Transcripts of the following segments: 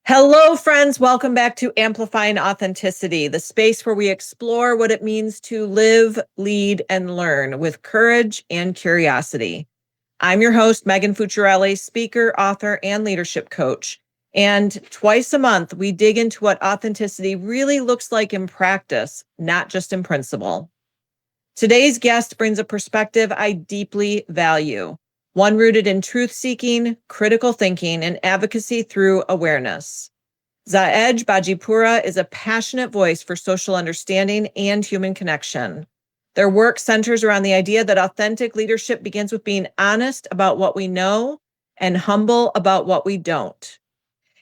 Hello, friends. Welcome back to Amplifying Authenticity, the space where we explore what it means to live, lead, and learn with courage and curiosity. I'm your host, Megan Fucciarelli, speaker, author, and leadership coach. And twice a month, we dig into what authenticity really looks like in practice, not just in principle. Today's guest brings a perspective I deeply value. One rooted in truth-seeking, critical thinking, and advocacy through awareness. Xahej Bajipura is a passionate voice for social understanding and human connection. Their work centers around the idea that authentic leadership begins with being honest about what we know and humble about what we don't.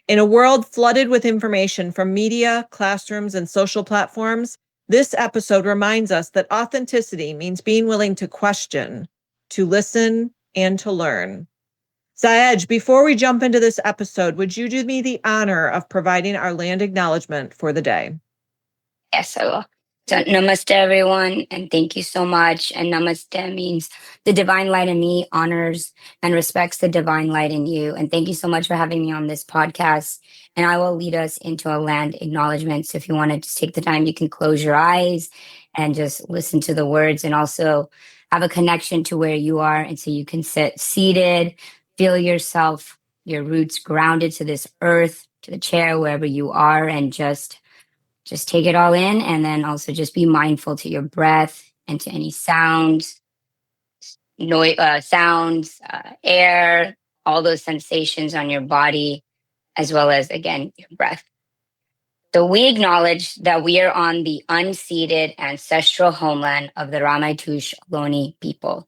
In a world flooded with information from media, classrooms, and social platforms, this episode reminds us that authenticity means being willing to question, to listen, and to learn. Xahej, before we jump into this episode, would you do me the honor of providing our land acknowledgement for the day? Yes, I will. So, namaste, everyone, and thank you so much. And namaste means the divine light in me honors and respects the divine light in you. And thank you so much for having me on this podcast. And I will lead us into a land acknowledgement. So, if you want to just take the time, you can close your eyes and just listen to the words and also have a connection to where you are. And so you can sit seated, feel yourself, your roots grounded to this earth, to the chair, wherever you are, and just take it all in, and then also just be mindful to your breath and to any sounds, air, all those sensations on your body, as well as, again, your breath. So we acknowledge that we are on the unceded ancestral homeland of the Ramaytush Ohlone people,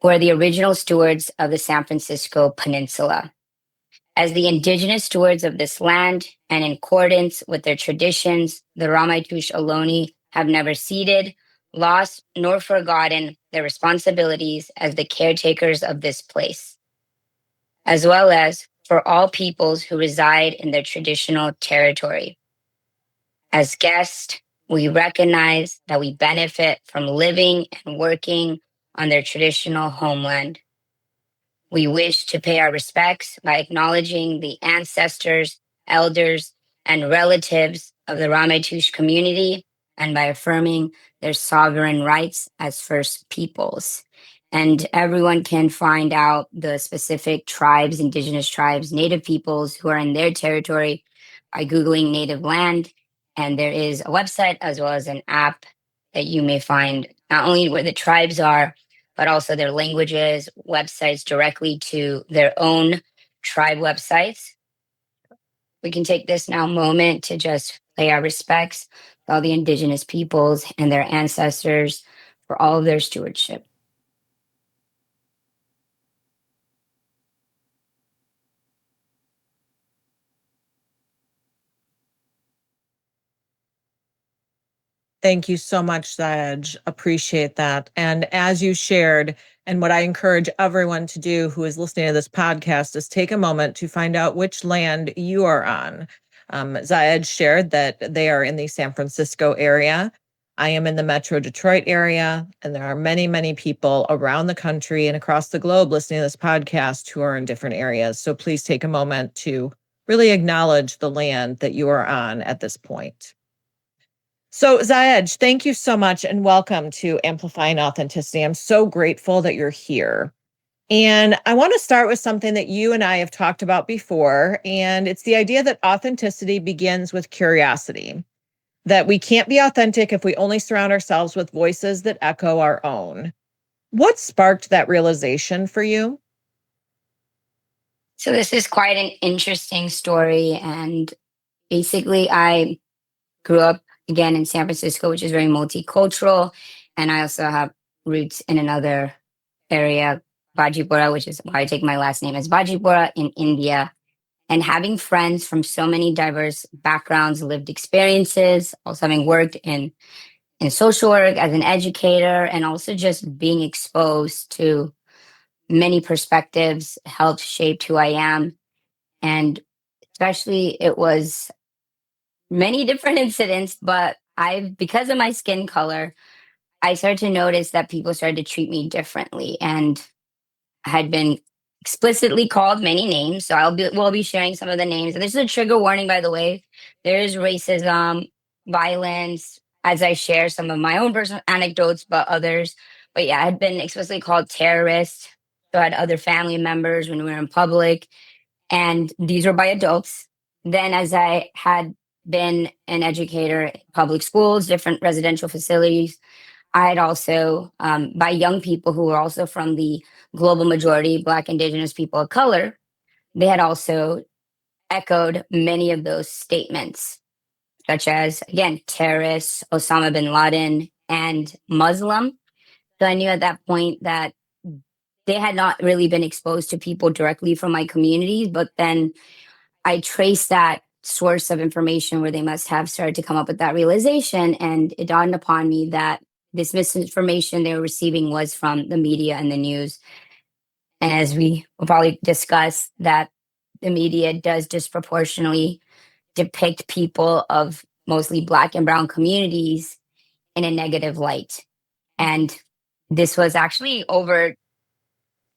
who are the original stewards of the San Francisco Peninsula. As the indigenous stewards of this land, and in accordance with their traditions, the Ramaytush Ohlone have never ceded, lost, nor forgotten their responsibilities as the caretakers of this place, as well as for all peoples who reside in their traditional territory. As guests, we recognize that we benefit from living and working on their traditional homeland. We wish to pay our respects by acknowledging the ancestors, elders, and relatives of the Ramaytush community and by affirming their sovereign rights as First Peoples. And everyone can find out the specific tribes, indigenous tribes, native peoples who are in their territory by Googling native land. And there is a website as well as an app that you may find not only where the tribes are, but also their languages, websites directly to their own tribe websites. We can take this now moment to just pay our respects to all the indigenous peoples and their ancestors for all of their stewardship. Thank you so much, Xahej. Appreciate that. And as you shared, and what I encourage everyone to do who is listening to this podcast is take a moment to find out which land you are on. Xahej shared that they are in the San Francisco area. I am in the Metro Detroit area, and there are many, many people around the country and across the globe listening to this podcast who are in different areas. So please take a moment to really acknowledge the land that you are on at this point. So, Xahej, thank you so much and welcome to Amplifying Authenticity. I'm so grateful that you're here. And I want to start with something that you and I have talked about before, and it's the idea that authenticity begins with curiosity, that we can't be authentic if we only surround ourselves with voices that echo our own. What sparked that realization for you? So this is quite an interesting story. And basically, I grew up again in San Francisco, which is very multicultural. And I also have roots in another area, Bajipura, which is why I take my last name as Bajipura in India. And having friends from so many diverse backgrounds, lived experiences, also having worked in social work as an educator, and also just being exposed to many perspectives helped shape who I am. And especially it was many different incidents, but because of my skin color, I started to notice that people started to treat me differently. And I had been explicitly called many names. So we'll be sharing some of the names. And this is a trigger warning, by the way. There is racism, violence, as I share some of my own personal anecdotes, but others. But yeah, I had been explicitly called terrorist. So I had other family members when we were in public, and these were by adults. Then, as I had been an educator in public schools, different residential facilities, I had also, by young people who were also from the global majority, Black, Indigenous people of color, they had also echoed many of those statements, such as, again, terrorists, Osama bin Laden, and Muslim. So I knew at that point that they had not really been exposed to people directly from my communities, but then I traced that source of information where they must have started to come up with that realization. And it dawned upon me that this misinformation they were receiving was from the media and the news. And as we will probably discuss, that the media does disproportionately depict people of mostly Black and Brown communities in a negative light. And this was actually over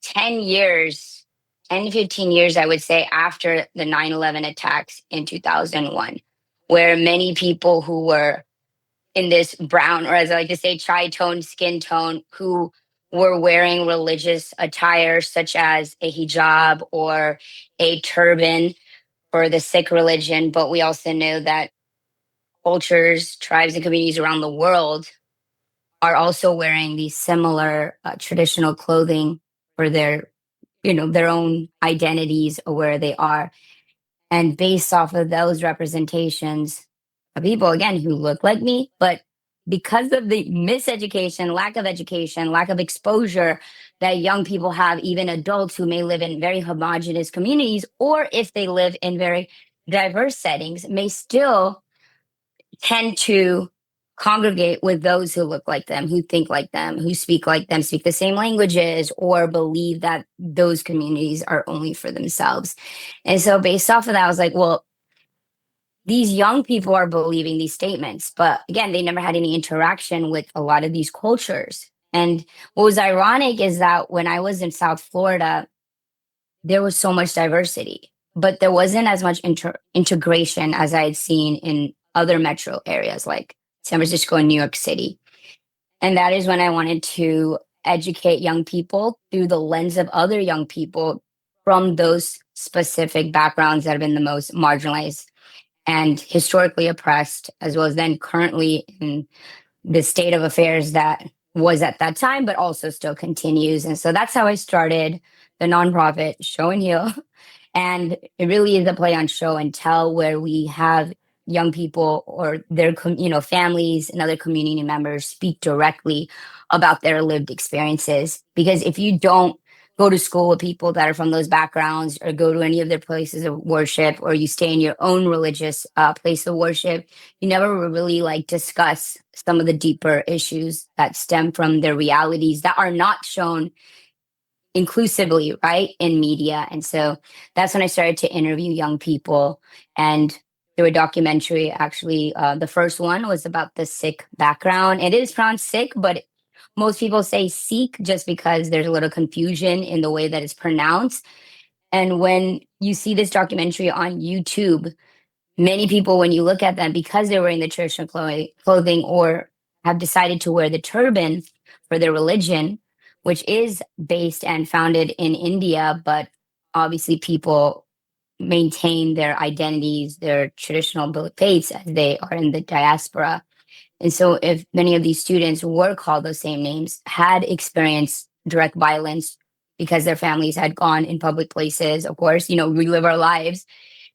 10 years, 10 to 15 years, I would say, after the 9/11 attacks in 2001, where many people who were in this brown, or as I like to say, tri-tone skin tone, who were wearing religious attire such as a hijab or a turban for the Sikh religion. But we also know that cultures, tribes, and communities around the world are also wearing these similar traditional clothing for their, their own identities or where they are. And based off of those representations of people, again, who look like me, but because of the miseducation, lack of exposure that young people have, even adults who may live in very homogenous communities, or if they live in very diverse settings, may still tend to congregate with those who look like them, who think like them, who speak like them, speak the same languages, or believe that those communities are only for themselves. And so, based off of that, I was like, well, these young people are believing these statements, but again, they never had any interaction with a lot of these cultures. And what was ironic is that when I was in South Florida, there was so much diversity, but there wasn't as much integration as I had seen in other metro areas like San Francisco and New York City. And that is when I wanted to educate young people through the lens of other young people from those specific backgrounds that have been the most marginalized and historically oppressed, as well as then currently in the state of affairs that was at that time, but also still continues. And so that's how I started the nonprofit Show and Heal. And it really is a play on show and tell, where we have young people or their families and other community members speak directly about their lived experiences. Because if you don't go to school with people that are from those backgrounds, or go to any of their places of worship, or you stay in your own religious place of worship, you never really discuss some of the deeper issues that stem from their realities that are not shown inclusively, right, in media. And so that's when I started to interview young people, and through a documentary, actually, the first one was about the Sikh background. It is pronounced Sikh, but most people say Sikh just because there's a little confusion in the way that it's pronounced. And when you see this documentary on YouTube, many people, when you look at them, because they're wearing the traditional clothing or have decided to wear the turban for their religion, which is based and founded in India, but obviously people maintain their identities, their traditional faiths as they are in the diaspora. And so if many of these students were called those same names, had experienced direct violence because their families had gone in public places, of course, we live our lives.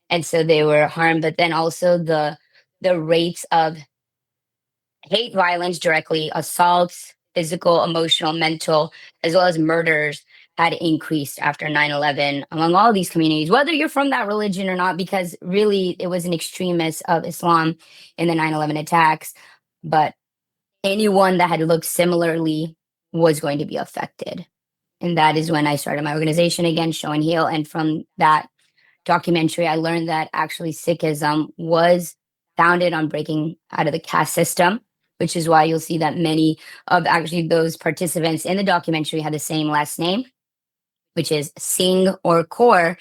And so they were harmed, but then also the rates of hate violence directly, assaults, physical, emotional, mental, as well as murders had increased after 9/11 among all these communities, whether you're from that religion or not, because really it was an extremist of Islam in the 9/11 attacks. But anyone that had looked similarly was going to be affected. And that is when I started my organization again, Show and Heal. And from that documentary, I learned that actually Sikhism was founded on breaking out of the caste system, which is why you'll see that many of actually those participants in the documentary had the same last name, which is sing or core.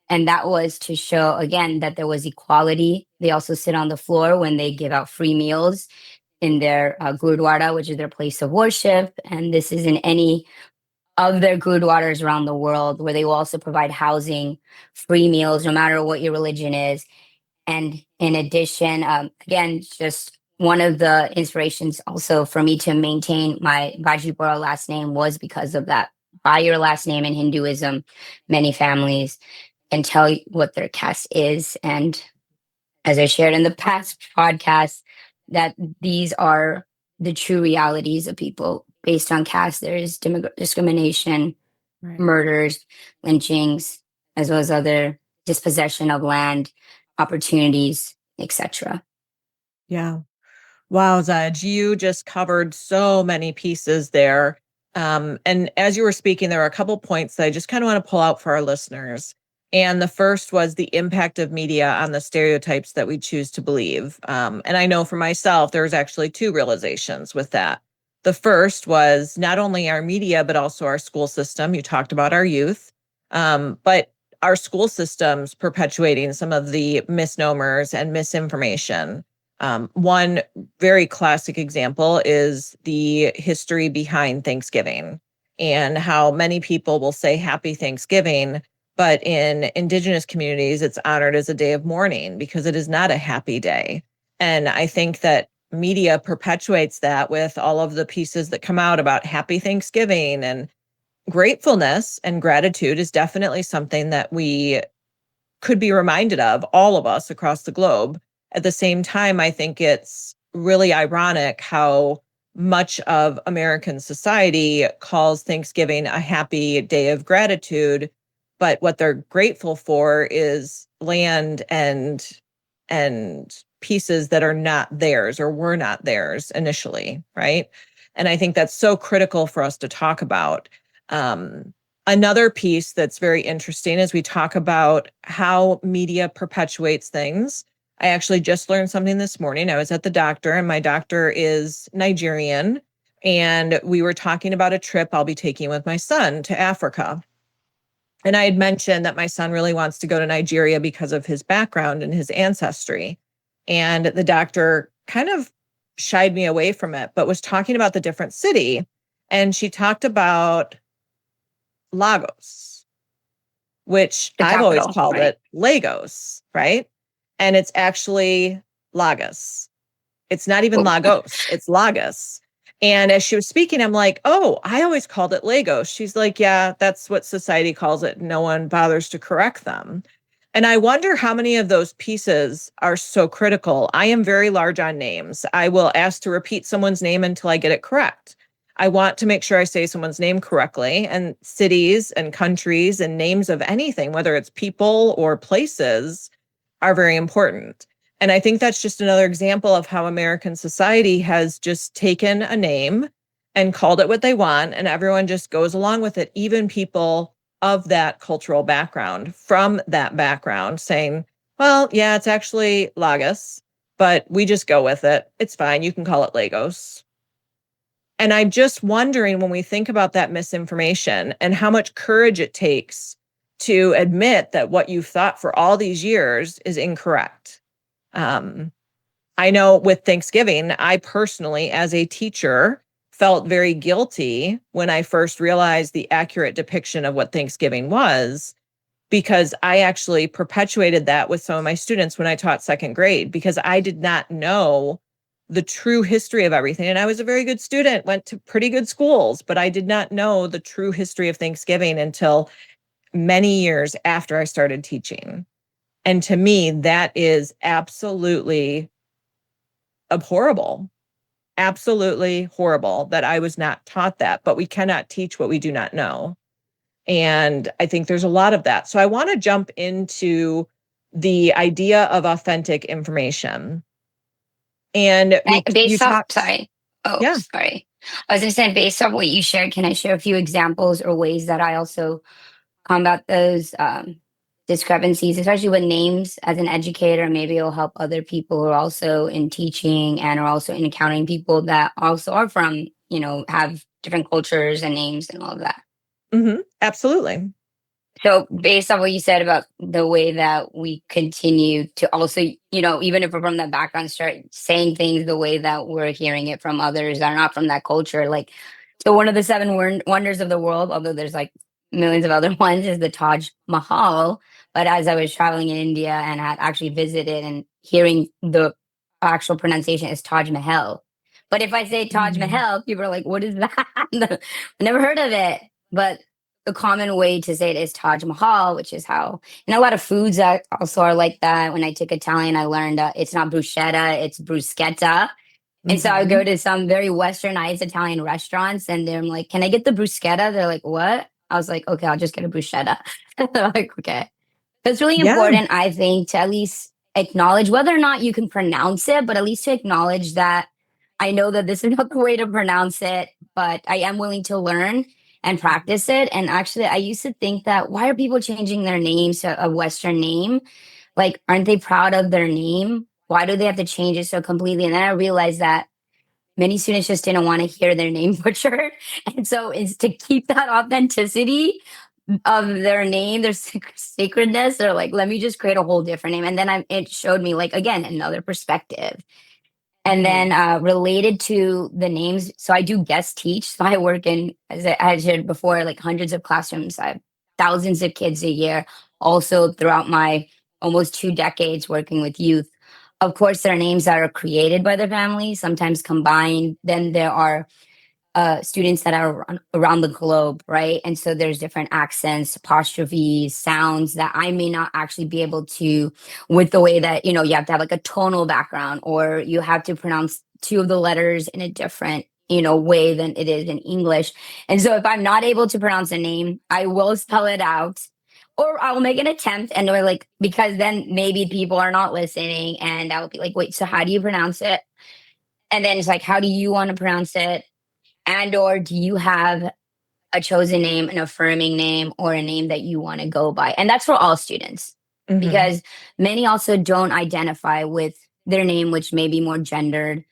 And that was to show, again, that there was equality. They also sit on the floor when they give out free meals in their gurdwara, which is their place of worship. And this is in any of their gurdwaras around the world, where they will also provide housing, free meals, no matter what your religion is. And in addition, again, just one of the inspirations also for me to maintain my Bajipura last name was because of that. By your last name in Hinduism, many families can tell you what their caste is. And as I shared in the past podcast, that these are the true realities of people based on caste. There is discrimination, Right. murders, lynchings, as well as other dispossession of land, opportunities, etc. Yeah. Wow, Xahej, you just covered so many pieces there. And as you were speaking, there are a couple points that I just kind of want to pull out for our listeners. And the first was the impact of media on the stereotypes that we choose to believe. And I know for myself, there's actually two realizations with that. The first was not only our media, but also our school system. You talked about our youth, but our school systems perpetuating some of the misnomers and misinformation. One very classic example is the history behind Thanksgiving and how many people will say Happy Thanksgiving, but in Indigenous communities, it's honored as a day of mourning because it is not a happy day. And I think that media perpetuates that with all of the pieces that come out about Happy Thanksgiving, and gratefulness and gratitude is definitely something that we could be reminded of, all of us across the globe. At the same time, I think it's really ironic how much of American society calls Thanksgiving a happy day of gratitude, but what they're grateful for is land and pieces that are not theirs or were not theirs initially, right? And I think that's so critical for us to talk about. Another piece that's very interesting is we talk about how media perpetuates things. I actually just learned something this morning. I was at the doctor, and my doctor is Nigerian, and we were talking about a trip I'll be taking with my son to Africa. And I had mentioned that my son really wants to go to Nigeria because of his background and his ancestry. And the doctor kind of shied me away from it, but was talking about the different city. And she talked about Lagos, which The I've always capital, called right? it Lagos, right? And it's actually Lagos. It's not even Oh, Lagos, it's Lagos. And as she was speaking, I'm like, oh, I always called it Lagos. She's like, yeah, that's what society calls it. No one bothers to correct them. And I wonder how many of those pieces are so critical. I am very large on names. I will ask to repeat someone's name until I get it correct. I want to make sure I say someone's name correctly, and cities and countries and names of anything, whether it's people or places, are very important. And I think that's just another example of how American society has just taken a name and called it what they want, and everyone just goes along with it, even people of that cultural background, from that background, saying, well, yeah, it's actually Lagos, but we just go with it. It's fine. You can call it Lagos. And I'm just wondering, when we think about that misinformation and how much courage it takes to admit that what you've thought for all these years is incorrect. Um, I know with Thanksgiving, I personally, as a teacher, felt very guilty when I first realized the accurate depiction of what Thanksgiving was, because I actually perpetuated that with some of my students when I taught second grade, because I did not know the true history of everything. And I was a very good student, went to pretty good schools, but I did not know the true history of Thanksgiving until many years after I started teaching. And to me, that is absolutely abhorrible, absolutely horrible that I was not taught that. But we cannot teach what we do not know. And I think there's a lot of that. So I want to jump into the idea of authentic information. And you Based off, talked, sorry. Oh, yeah. sorry. I was going to say, based on what you shared, can I share a few examples or ways that I also combat those discrepancies, especially with names as an educator? Maybe it'll help other people who are also in teaching and are also in accounting, people that also are from, have different cultures and names and all of that. Absolutely. So based on what you said about the way that we continue to also, even if we're from that background, start saying things the way that we're hearing it from others that are not from that culture. Like, so one of the seven wonders of the world, although there's like millions of other ones, is the Taj Mahal. But as I was traveling in India and had actually visited and hearing the actual pronunciation is Taj Mahal. But if I say Taj Mm. Mahal, people are like, what is that? I never heard of it. But the common way to say it is Taj Mahal, which is how, and a lot of foods that also are like that. When I took Italian, I learned it's not bruschetta, it's bruschetta. And so I go Mhm. to some very westernized Italian restaurants and they're like, can I get the bruschetta? They're like, what? I was like, okay, I'll just get a bruschetta. They're like, okay. It's really Yeah. important, I think, to at least acknowledge whether or not you can pronounce it, but at least to acknowledge that I know that this is not the way to pronounce it, but I am willing to learn and practice it. And actually, I used to think that why are people changing their names to a Western name? Like, aren't they proud of their name? Why do they have to change it so completely? And then I realized that many students just didn't want to hear their name butchered. And so it's to keep that authenticity of their name, their sacredness. They're like, let me just create a whole different name. And then it showed me, like, again, another perspective. And then Mhm. related to the names, so I do guest teach. So I work in, as I had shared before, like hundreds of classrooms. I have thousands of kids a year. Also, throughout my almost 2 decades working with youth, of course, there are names that are created by their families, sometimes combined. Then there are students that are around the globe, right? And so there's different accents, apostrophes, sounds that I may not actually be able to, with the way that, you have to have like a tonal background, or you have to pronounce two of the letters in a different, way than it is in English. And so if I'm not able to pronounce a name, I will spell it out. Or I'll make an attempt and they're like, because then maybe people are not listening and I'll be like, wait, so how do you pronounce it? And then it's like, how do you want to pronounce it? And or do you have a chosen name, an affirming name, or a name that you want to go by? And that's for all students, Mhm. because many also don't identify with their name, which may be more gendered.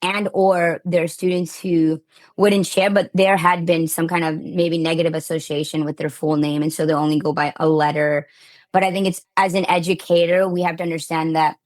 And or there are students who wouldn't share, but there had been some kind of maybe negative association with their full name, and so they only go by a letter. But I think it's, as an educator, we have to understand that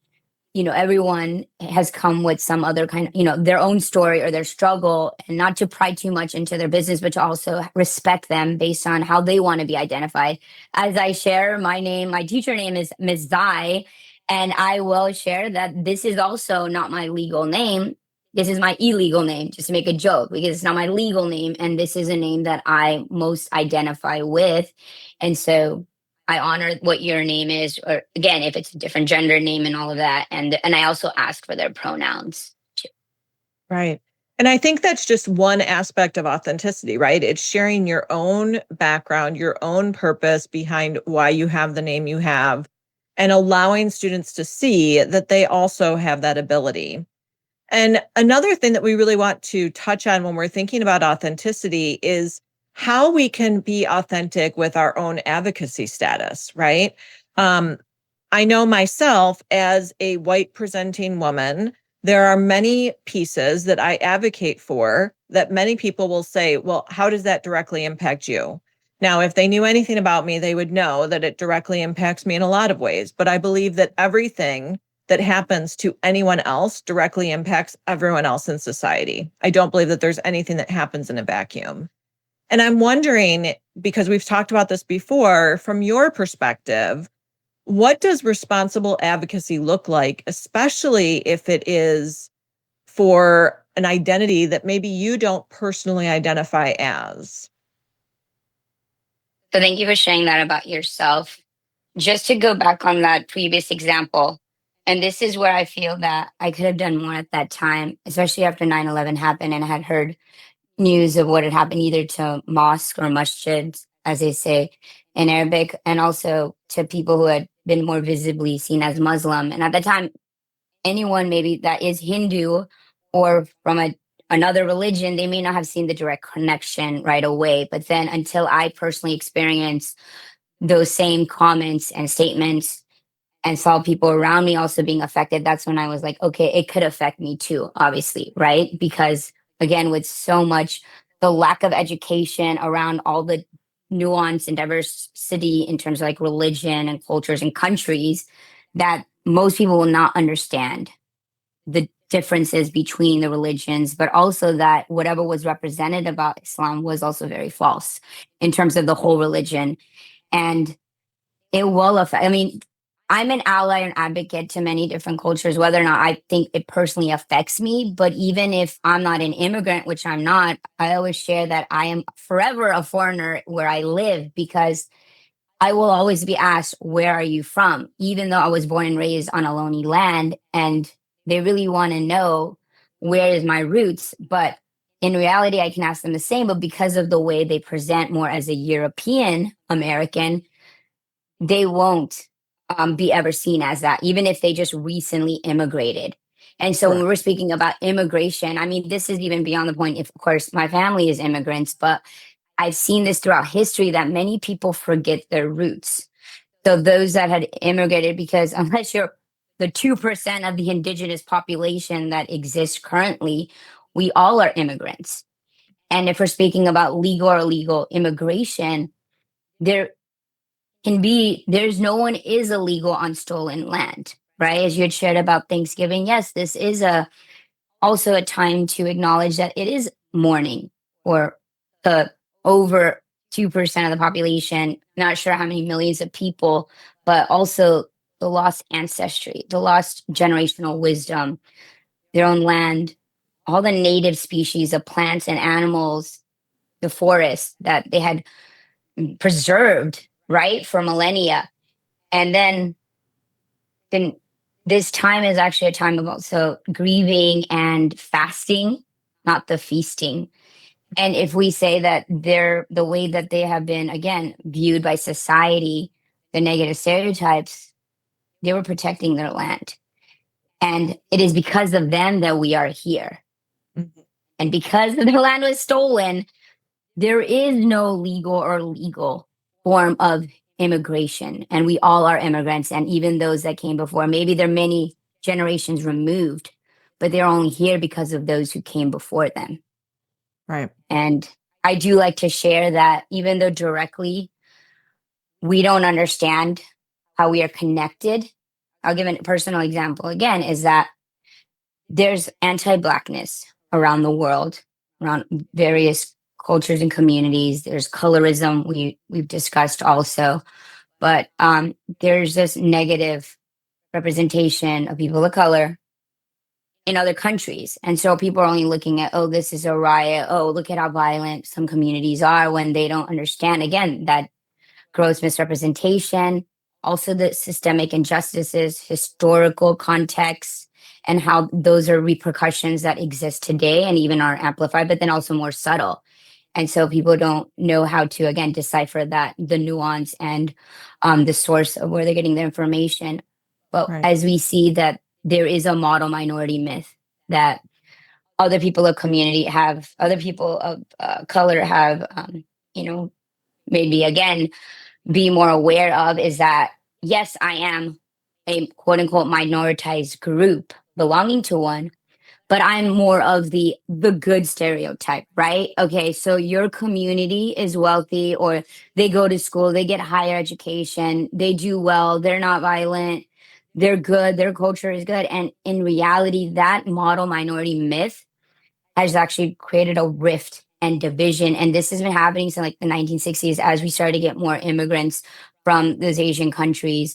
everyone has come with some other kind of, their own story or their struggle, and not to pry too much into their business, but to also respect them based on how they want to be identified. As I share my name, my teacher name is Ms. Zai, and I will share that this is also not my legal name. This is my illegal name, just to make a joke, because it's not my legal name. And this is a name that I most identify with. And so I honor what your name is, or again, if it's a different gender name and all of that. And I also ask for their pronouns too. Right. And I think that's just one aspect of authenticity, right? It's sharing your own background, your own purpose behind why you have the name you have, and allowing students to see that they also have that ability. And another thing that we really want to touch on when we're thinking about authenticity is how we can be authentic with our own advocacy status, right? Um, I know myself as a white presenting woman, there are many pieces that I advocate for that many people will say, well, how does that directly impact you? Now, if they knew anything about me, they would know that it directly impacts me in a lot of ways. But I believe that everything that happens to anyone else directly impacts everyone else in society. I don't believe that there's anything that happens in a vacuum. And I'm wondering, because we've talked about this before, from your perspective, what does responsible advocacy look like, especially if it is for an identity that maybe you don't personally identify as? So thank you for sharing that about yourself. Just to go back on that previous example, and this is where I feel that I could have done more at that time, especially after 9/11 happened and I had heard news of what had happened either to mosque or masjids, as they say in Arabic, and also to people who had been more visibly seen as Muslim. And at the time, anyone maybe that is Hindu or from another religion, they may not have seen the direct connection right away. But then until I personally experienced those same comments and statements and saw people around me also being affected, that's when I was like, okay, it could affect me too, obviously, right? Because again, with so much the lack of education around all the nuance and diversity in terms of like religion and cultures and countries that most people will not understand the differences between the religions, but also that whatever was represented about Islam was also very false in terms of the whole religion. And it will affect, I mean, I'm an ally and advocate to many different cultures, whether or not I think it personally affects me. But even if I'm not an immigrant, which I'm not, I always share that I am forever a foreigner where I live, because I will always be asked, where are you from? Even though I was born and raised on a lonely land, and they really want to know where is my roots. But in reality, I can ask them the same, but because of the way they present more as a European American, they won't be ever seen as that, even if they just recently immigrated. And so when we're speaking about immigration, I mean, this is even beyond the point. If, of course, my family is immigrants, but I've seen this throughout history that many people forget their roots. So those that had immigrated, because unless you're the 2% of the indigenous population that exists currently, we all are immigrants. And if we're speaking about legal or illegal immigration, there there's no one is illegal on stolen land, right? As you had shared about Thanksgiving, yes, this is also a time to acknowledge that it is mourning for the over 2% of the population, not sure how many millions of people, but also the lost ancestry, the lost generational wisdom, their own land, all the native species of plants and animals, the forests that they had preserved, right, for millennia. And then this time is actually a time of also grieving and fasting, not the feasting. And if we say that they're the way that they have been, again, viewed by society, the negative stereotypes, they were protecting their land. And it is because of them that we are here. Mm-hmm. And because the land was stolen, there is no legal or legal form of immigration. And we all are immigrants. And even those that came before, maybe they're many generations removed, but they're only here because of those who came before them. Right. And I do like to share that even though directly we don't understand how we are connected, I'll give a personal example again, is that there's anti-Blackness around the world, around various cultures and communities. There's colorism we've discussed also, but there's this negative representation of people of color in other countries. And so people are only looking at, oh, this is a riot. Oh, look at how violent some communities are, when they don't understand, again, that gross misrepresentation, also the systemic injustices, historical context, and how those are repercussions that exist today and even are amplified, but then also more subtle. And so people don't know how to, again, decipher that, the nuance and the source of where they're getting their information. But as we see that there is a model minority myth that other people of community have, other people of color have, maybe again, be more aware of, is that, yes, I am a quote unquote minoritized group belonging to one, but I'm more of the good stereotype, right? Okay, so your community is wealthy, or they go to school, they get higher education, they do well, they're not violent, they're good, their culture is good. And in reality, that model minority myth has actually created a rift and division. And this has been happening since like the 1960s, as we started to get more immigrants from those Asian countries.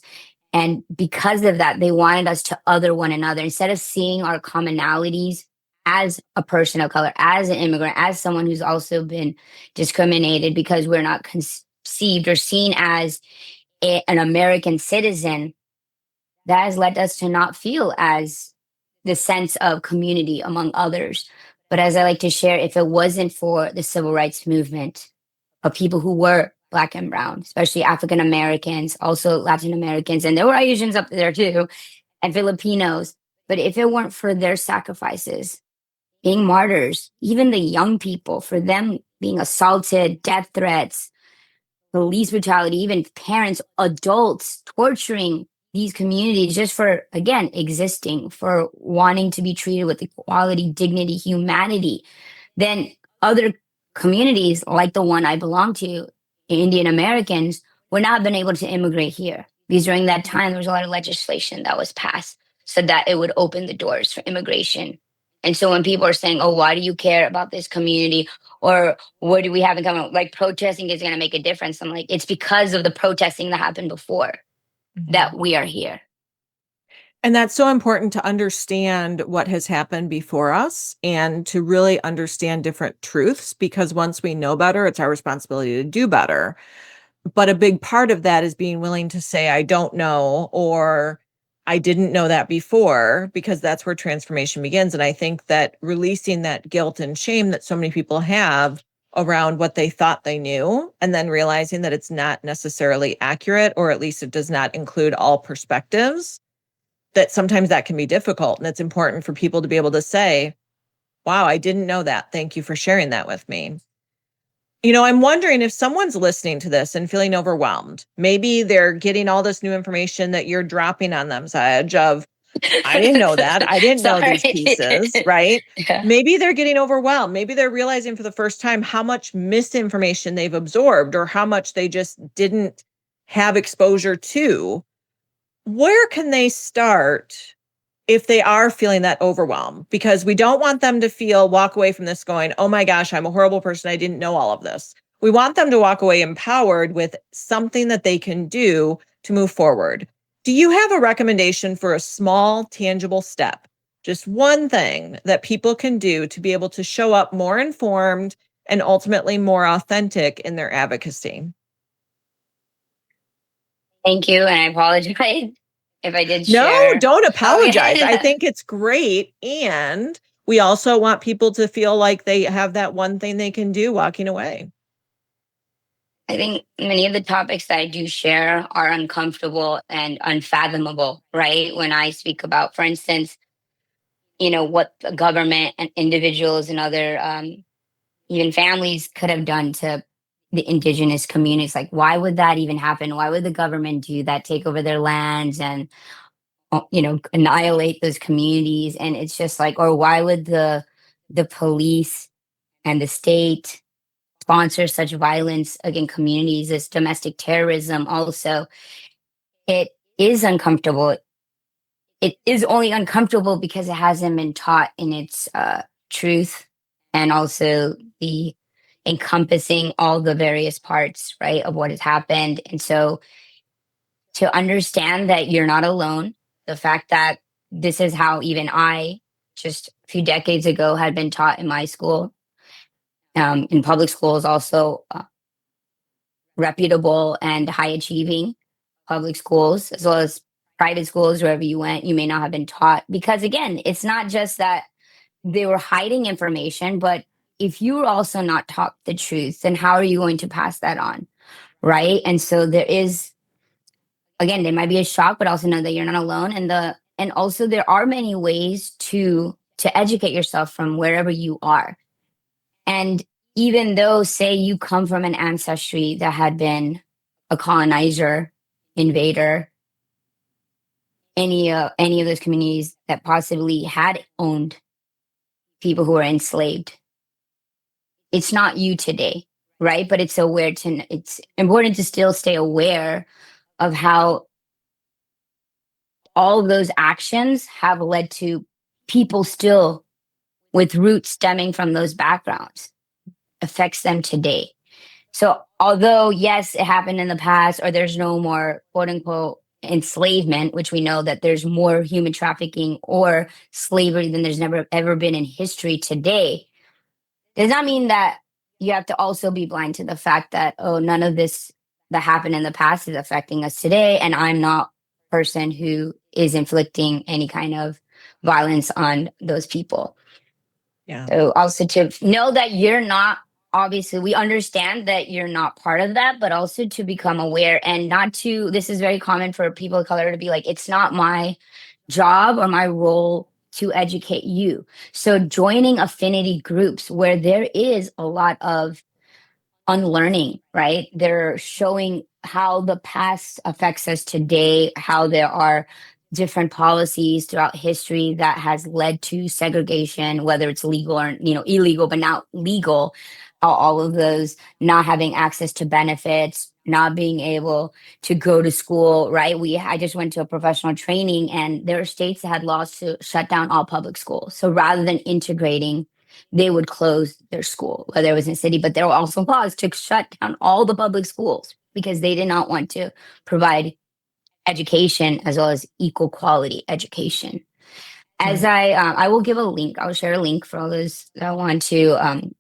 And because of that, they wanted us to other one another instead of seeing our commonalities as a person of color, as an immigrant, as someone who's also been discriminated because we're not conceived or seen as an American citizen. That has led us to not feel as the sense of community among others. But as I like to share, if it wasn't for the civil rights movement of people who were Black and brown, especially African Americans, also Latin Americans, and there were Asians up there too, and Filipinos. But if it weren't for their sacrifices, being martyrs, even the young people, for them being assaulted, death threats, police brutality, even parents, adults torturing these communities just for, again, existing, for wanting to be treated with equality, dignity, humanity, then other communities like the one I belong to, Indian Americans would not have been able to immigrate here, because during that time there was a lot of legislation that was passed so that it would open the doors for immigration. And so when people are saying, oh, why do you care about this community, or what do we have in common, like protesting is going to make a difference, I'm like, it's because of the protesting that happened before that we are here. And that's so important to understand what has happened before us and to really understand different truths, because once we know better, it's our responsibility to do better. But a big part of that is being willing to say, I don't know, or I didn't know that before, because that's where transformation begins. And I think that releasing that guilt and shame that so many people have around what they thought they knew, and then realizing that it's not necessarily accurate, or at least it does not include all perspectives, that sometimes that can be difficult. And it's important for people to be able to say, wow, I didn't know that. Thank you for sharing that with me. I'm wondering if someone's listening to this and feeling overwhelmed. Maybe they're getting all this new information that you're dropping on them, Xahej, of, I didn't know that. I didn't know these pieces, right? Yeah. Maybe they're getting overwhelmed. Maybe they're realizing for the first time how much misinformation they've absorbed, or how much they just didn't have exposure to. Where can they start if they are feeling that overwhelm? Because we don't want them to walk away from this going, oh my gosh, I'm a horrible person. I didn't know all of this. We want them to walk away empowered with something that they can do to move forward. Do you have a recommendation for a small, tangible step? Just one thing that people can do to be able to show up more informed and ultimately more authentic in their advocacy? Thank you. And I apologize if I did No, share. don't apologize. I Okay. think it's great. And we also want people to feel like they have that one thing they can do walking away. I think many of the topics that I do share are uncomfortable and unfathomable, right? When I speak about, for instance, what the government and individuals and other even families could have done to the indigenous communities. Like, why would that even happen? Why would the government do that, take over their lands and, annihilate those communities? And it's just like, or why would the police and the state sponsor such violence against communities, as domestic terrorism also? It is uncomfortable. It is only uncomfortable because it hasn't been taught in its truth, and also the encompassing all the various parts, right, of what has happened. And so to understand that you're not alone, the fact that this is how even I, just a few decades ago, had been taught in my school, in public schools, also reputable and high achieving public schools, as well as private schools, wherever you went, you may not have been taught. Because again, it's not just that they were hiding information, but if you're also not taught the truth, then how are you going to pass that on? Right. And so there is, again, there might be a shock, but also know that you're not alone. And also there are many ways to educate yourself from wherever you are. And even though, say, you come from an ancestry that had been a colonizer, invader, any of those communities that possibly had owned people who were enslaved, it's not you today, right? But it's important to still stay aware of how all of those actions have led to people still with roots stemming from those backgrounds, affects them today. So although, yes, it happened in the past, or there's no more quote unquote enslavement, which we know that there's more human trafficking or slavery than there's never ever been in history today, does not mean that you have to also be blind to the fact that, oh, none of this that happened in the past is affecting us today. And I'm not a person who is inflicting any kind of violence on those people. Yeah. So also to know that you're not, obviously we understand that you're not part of that, but also to become aware, and not to, this is very common for people of color to be like, it's not my job or my role to educate you. So joining affinity groups where there is a lot of unlearning, right? They're showing how the past affects us today, how there are different policies throughout history that has led to segregation, whether it's legal or illegal, but now legal. How all of those not having access to benefits, not being able to go to school, right? I just went to a professional training, and there are states that had laws to shut down all public schools. So rather than integrating, they would close their school, whether it was in a city, but there were also laws to shut down all the public schools because they did not want to provide education as well as equal quality education. As I will give a link, I'll share a link for all those that want to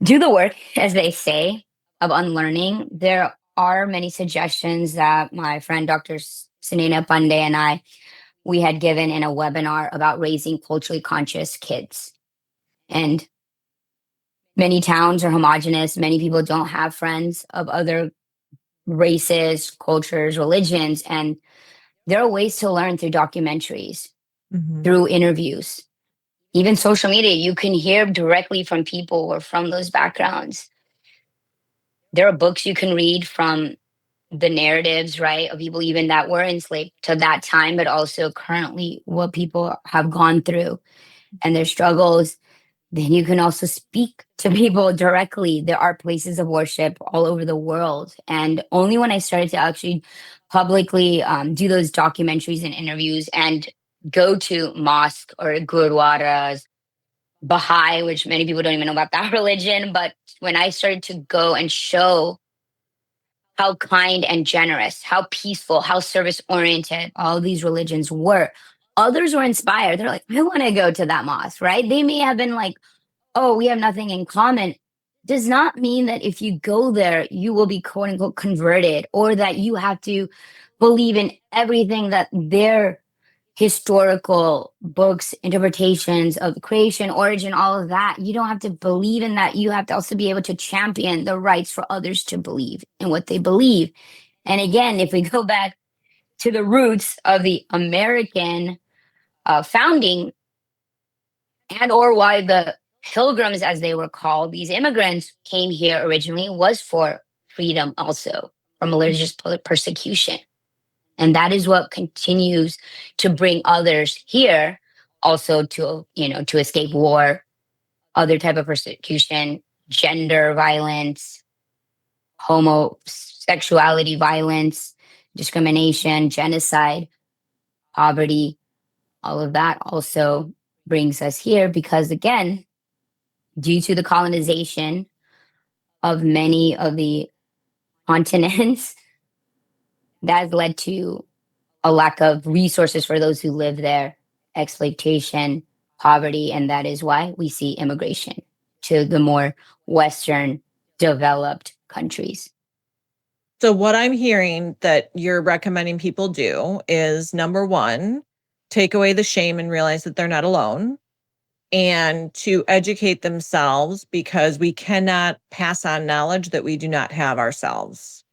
do the work, as they say, of unlearning. There are many suggestions that my friend Dr. Sunena Pandey and we had given in a webinar about raising culturally conscious kids. And many towns are homogenous. Many people don't have friends of other races, cultures, religions. And there are ways to learn through documentaries, through interviews, even social media. You can hear directly from people who are from those backgrounds. There are books you can read from the narratives, right, of people even that were enslaved to that time, but also currently what people have gone through and their struggles. Then you can also speak to people directly. There are places of worship all over the world. And only when I started to actually publicly do those documentaries and interviews and go to mosque or gurdwaras, Baha'i, which many people don't even know about that religion. But when I started to go and show how kind and generous, how peaceful, how service oriented all these religions were, others were inspired. They're like, I want to go to that mosque, right? They may have been like, oh, we have nothing in common. Does not mean that if you go there, you will be quote unquote converted, or that you have to believe in everything that their historical books, interpretations of creation, origin, all of that. You don't have to believe in that. You have to also be able to champion the rights for others to believe in what they believe. And again, if we go back to the roots of the American founding, and or why the pilgrims, as they were called, these immigrants came here originally, was for freedom also from religious persecution. And that is what continues to bring others here also to, to escape war, other type of persecution, gender violence, homosexuality violence, discrimination, genocide, poverty. All of that also brings us here because, again, due to the colonization of many of the continents, that has led to a lack of resources for those who live there, exploitation, poverty, and that is why we see immigration to the more Western developed countries. So what I'm hearing that you're recommending people do is, number one, take away the shame and realize that they're not alone, and to educate themselves, because we cannot pass on knowledge that we do not have ourselves.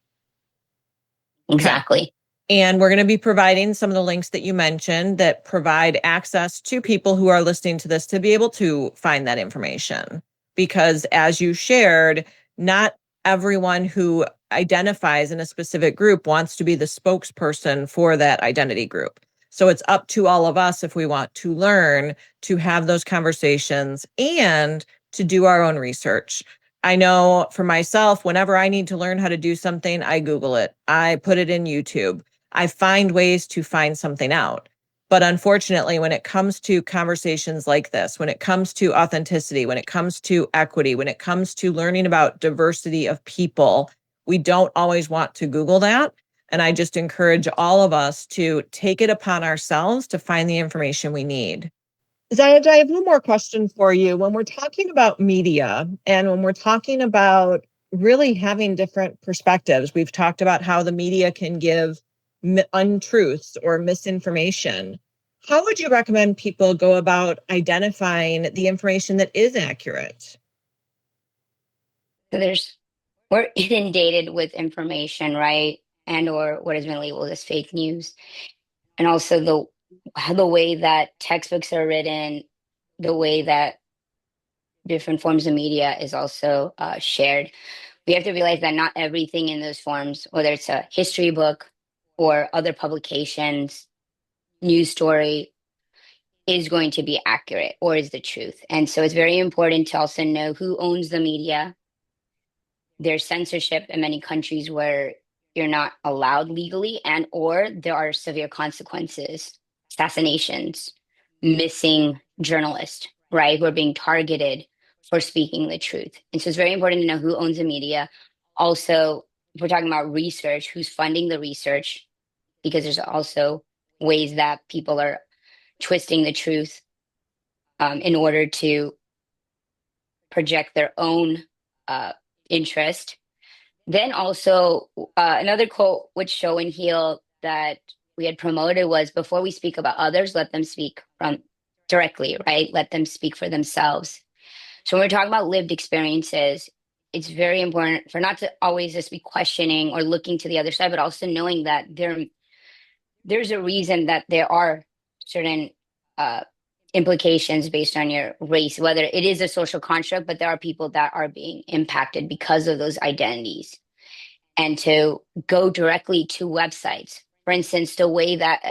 Exactly. Okay. And we're going to be providing some of the links that you mentioned that provide access to people who are listening to this to be able to find that information. Because as you shared, not everyone who identifies in a specific group wants to be the spokesperson for that identity group. So it's up to all of us, if we want to learn, to have those conversations and to do our own research. I know for myself, whenever I need to learn how to do something, I Google it. I put it in YouTube. I find ways to find something out. But unfortunately, when it comes to conversations like this, when it comes to authenticity, when it comes to equity, when it comes to learning about diversity of people, we don't always want to Google that. And I just encourage all of us to take it upon ourselves to find the information we need. Xahej, I have one more question for you. When we're talking about media and when we're talking about really having different perspectives, we've talked about how the media can give untruths or misinformation. How would you recommend people go about identifying the information that is accurate? So we're inundated with information, right? And or what has been labeled as fake news. And also the way that textbooks are written, the way that different forms of media is also shared. We have to realize that not everything in those forms, whether it's a history book or other publications, news story is going to be accurate or is the truth. And so it's very important to also know who owns the media. There's censorship in many countries where you're not allowed legally, and or there are severe consequences, assassinations, missing journalists, right, who are being targeted for speaking the truth. And so it's very important to know who owns the media. Also, if we're talking about research, who's funding the research, because there's also ways that people are twisting the truth in order to project their own uh, interest. Then also, another quote which Show and Heal that we had promoted was, before we speak about others, let them speak from directly, right? Let them speak for themselves. So when we're talking about lived experiences, it's very important for not to always just be questioning or looking to the other side, but also knowing that there's a reason that there are certain uh, implications based on your race, whether it is a social construct, but there are people that are being impacted because of those identities. And to go directly to websites, for instance, the way that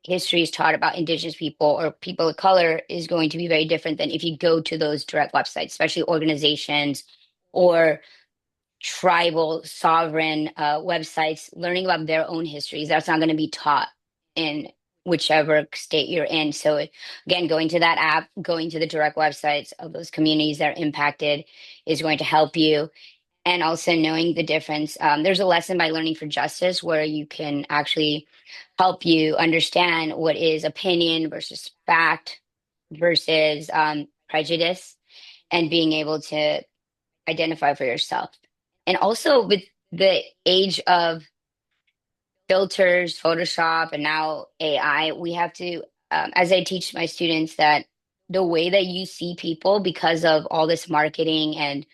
history is taught about indigenous people or people of color is going to be very different than if you go to those direct websites, especially organizations or tribal sovereign websites learning about their own histories. That's not going to be taught in whichever state you're in. So again, going to that app, going to the direct websites of those communities that are impacted is going to help you. And also knowing the difference. There's a lesson by Learning for Justice where you can actually help you understand what is opinion versus fact versus prejudice, and being able to identify for yourself. And also with the age of filters, Photoshop, and now AI, we have to, as I teach my students, that the way that you see people because of all this marketing and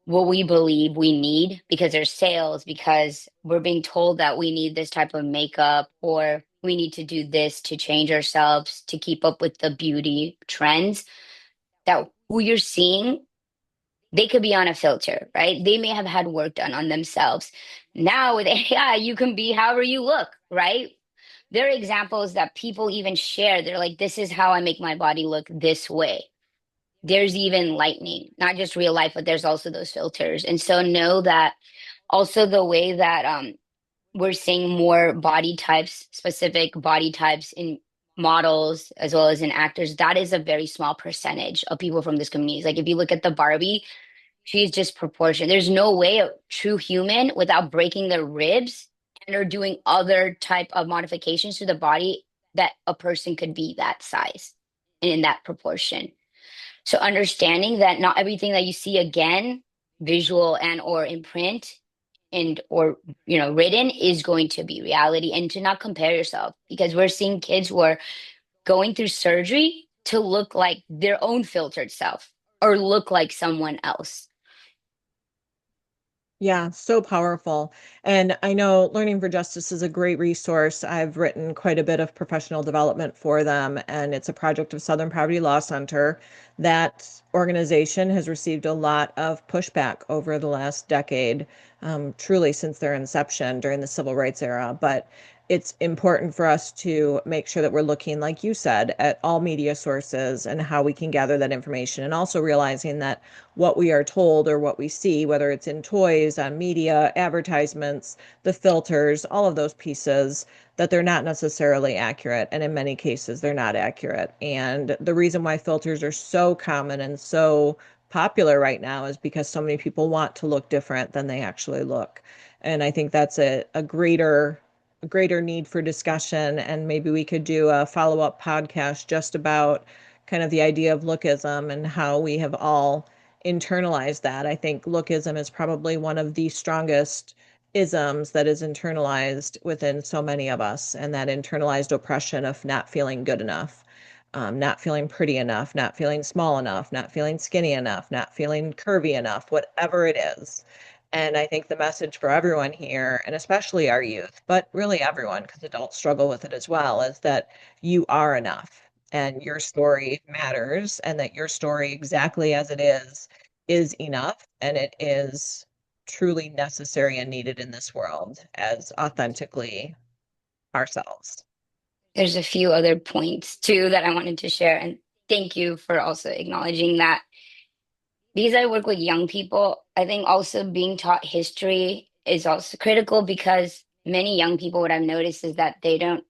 what we believe we need, because there's sales, because we're being told that we need this type of makeup or we need to do this to change ourselves to keep up with the beauty trends, that who you're seeing, they could be on a filter, right? They may have had work done on themselves. Now with AI, you can be however you look, right? There are examples that people even share. They're like, this is how I make my body look this way. There's even lightning, not just real life, but there's also those filters. And so know that also the way that we're seeing more body types, specific body types in models as well as in actors, that is a very small percentage of people from this community. Like if you look at the Barbie, she's just proportionate. There's no way a true human without breaking their ribs and or doing other type of modifications to the body that a person could be that size and in that proportion. So understanding that not everything that you see, again, visual and or in print and or written, is going to be reality, and to not compare yourself, because we're seeing kids who are going through surgery to look like their own filtered self or look like someone else. Yeah, so powerful. And I know Learning for Justice is a great resource. I've written quite a bit of professional development for them, and it's a project of Southern Poverty Law Center. That organization has received a lot of pushback over the last decade, truly since their inception during the civil rights era. But it's important for us to make sure that we're looking, like you said, at all media sources and how we can gather that information, and also realizing that what we are told or what we see, whether it's in toys, on media, advertisements, the filters, all of those pieces, that they're not necessarily accurate. And in many cases, they're not accurate. And the reason why filters are so common and so popular right now is because so many people want to look different than they actually look. And I think that's a greater need for discussion. And maybe we could do a follow-up podcast just about kind of the idea of lookism and how we have all internalized that. I think lookism is probably one of the strongest isms that is internalized within so many of us, and that internalized oppression of not feeling good enough, not feeling pretty enough, not feeling small enough, not feeling skinny enough, not feeling curvy enough, whatever it is. And I think the message for everyone here, and especially our youth, but really everyone, because adults struggle with it as well, is that you are enough and your story matters, and that your story, exactly as it is enough, and it is truly necessary and needed in this world as authentically ourselves. There's a few other points too that I wanted to share. And thank you for also acknowledging that. Because I work with young people, I think also being taught history is also critical because many young people, what I've noticed is that they're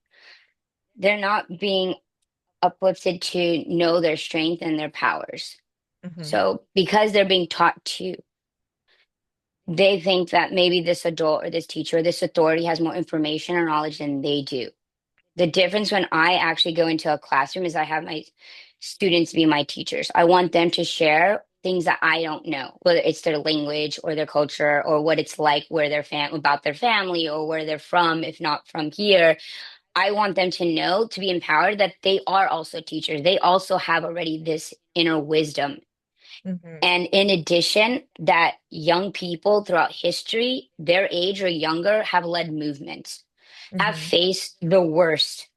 not being uplifted to know their strength and their powers. Mm-hmm. So because they're being taught to, they think that maybe this adult or this teacher or this authority has more information or knowledge than they do. The difference when I actually go into a classroom is I have my students be my teachers. I want them to share things that I don't know, whether it's their language or their culture or what it's like where about their family or where they're from, if not from here. I want them to know, to be empowered, that they are also teachers. They also have already this inner wisdom. Mm-hmm. And in addition, that young people throughout history, their age or younger, have led movements, have Mm-hmm. faced the worst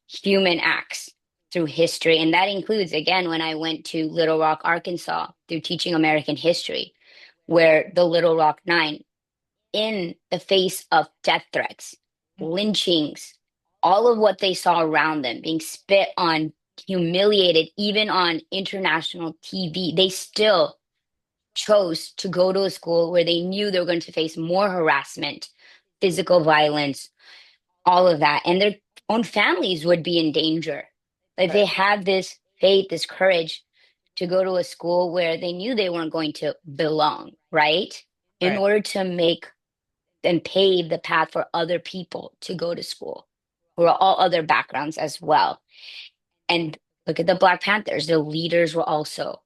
human acts through history. And that includes, again, when I went to Little Rock, Arkansas, through teaching American history, where the Little Rock Nine, in the face of death threats, lynchings, all of what they saw around them, being spit on, humiliated, even on international TV, they still chose to go to a school where they knew they were going to face more harassment, physical violence, all of that. And their own families would be in danger. Like they Right. had this faith, this courage to go to a school where they knew they weren't going to belong, right? In Right. order to make and pave the path for other people to go to school, who are all other backgrounds as well. And look at the Black Panthers. The leaders were also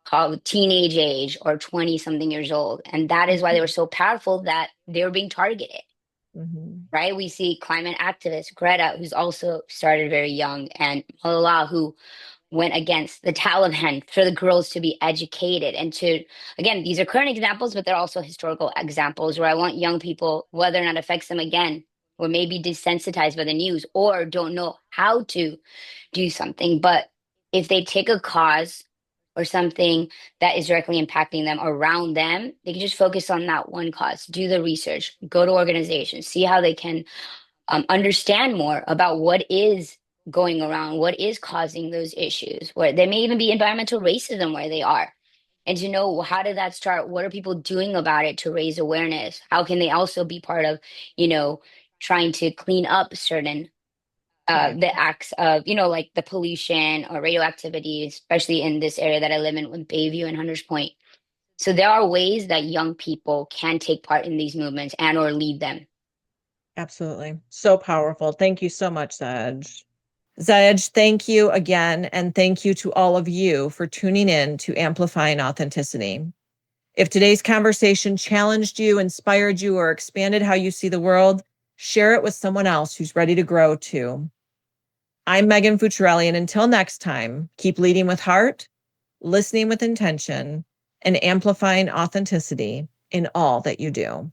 called teenage age or 20 something years old. And that is why they were so powerful that they were being targeted, Mm-hmm. right? We see climate activist Greta, who's also started very young, and Malala, who went against the Taliban for the girls to be educated and to, again, these are current examples, but they're also historical examples where I want young people, whether or not it affects them again, or maybe desensitized by the news or don't know how to do something. But if they take a cause or something that is directly impacting them around them, they can just focus on that one cause, do the research, go to organizations, see how they can understand more about what is going around, what is causing those issues, where there may even be environmental racism where they are. And to know, well, how did that start? What are people doing about it to raise awareness? How can they also be part of, you know, trying to clean up certain Right. the acts of, like the pollution or radioactivity, especially in this area that I live in with Bayview and Hunters Point. So there are ways that young people can take part in these movements and or lead them. Absolutely. So powerful. Thank you so much, Xahej. Xahej, thank you again. And thank you to all of you for tuning in to Amplifying Authenticity. If today's conversation challenged you, inspired you, or expanded how you see the world, share it with someone else who's ready to grow too. I'm Megan Fucciarelli, and until next time, keep leading with heart, listening with intention, and amplifying authenticity in all that you do.